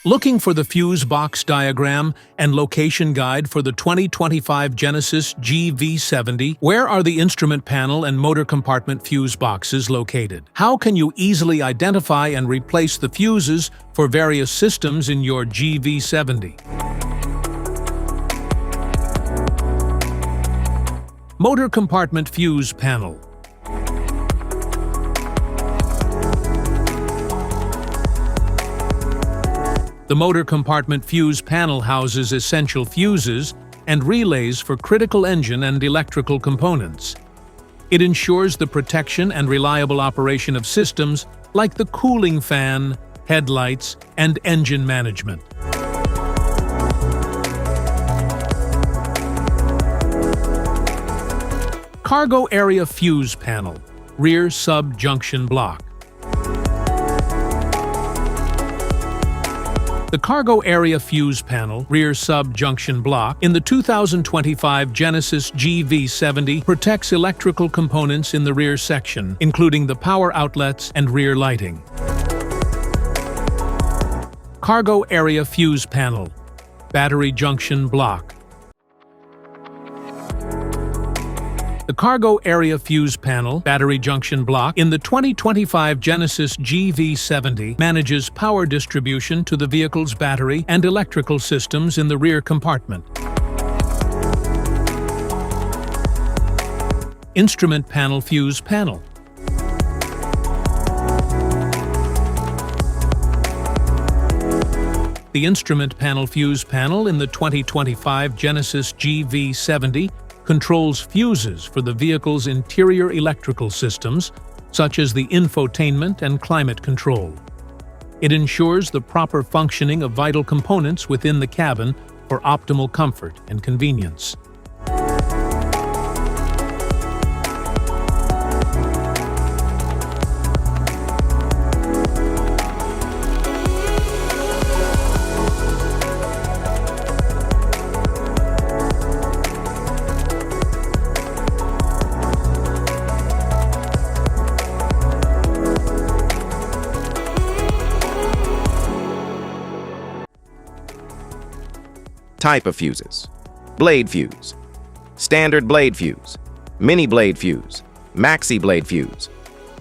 Looking for the fuse box diagram and location guide for the 2025 Genesis GV70? Where are the instrument panel and motor compartment fuse boxes located? How can you easily identify and replace the fuses for various systems in your GV70? Motor compartment fuse panel. The motor compartment fuse panel houses essential fuses and relays for critical engine and electrical components. It ensures the protection and reliable operation of systems like the cooling fan, headlights, and engine management. Cargo area fuse panel, rear sub-junction block. The cargo area fuse panel, rear sub-junction block, in the 2025 Genesis GV70 protects electrical components in the rear section, including the power outlets and rear lighting. Cargo area fuse panel, battery junction block. The cargo area fuse panel, battery junction block, in the 2025 Genesis GV70 manages power distribution to the vehicle's battery and electrical systems in the rear compartment. Instrument panel fuse panel. The instrument panel fuse panel in the 2025 Genesis GV70 controls fuses for the vehicle's interior electrical systems, such as the infotainment and climate control. It ensures the proper functioning of vital components within the cabin for optimal comfort and convenience. Type of fuses: blade fuse, standard blade fuse, mini blade fuse, maxi blade fuse,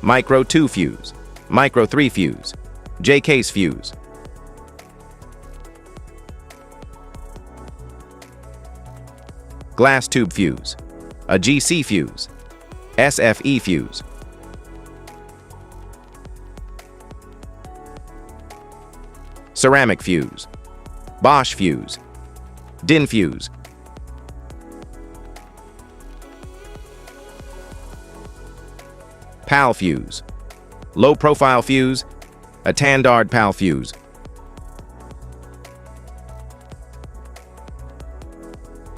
micro 2 fuse, micro 3 fuse, J-case fuse. Glass tube fuse, a GC fuse, SFE fuse. Ceramic fuse, Bosch fuse, DIN fuse. PAL fuse, low profile fuse, a Tandard PAL fuse.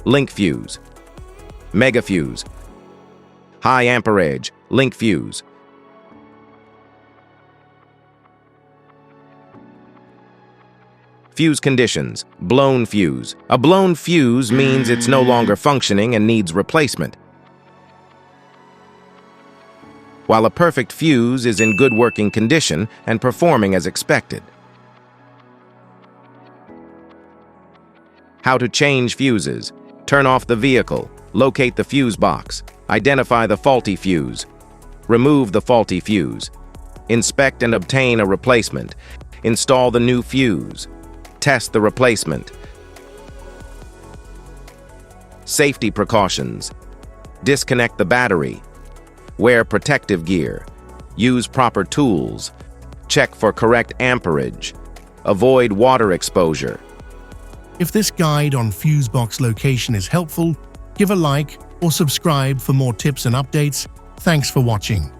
Link fuse, mega fuse, high amperage, link fuse. Fuse conditions: blown fuse. A blown fuse means it's no longer functioning and needs replacement, while a perfect fuse is in good working condition and performing as expected. How to change fuses: turn off the vehicle, locate the fuse box, identify the faulty fuse, remove the faulty fuse, inspect and obtain a replacement, install the new fuse, test the replacement. Safety precautions: disconnect the battery, wear protective gear, use proper tools, check for correct amperage, avoid water exposure. If this guide on fuse box location is helpful, give a like or subscribe for more tips and updates. Thanks for watching.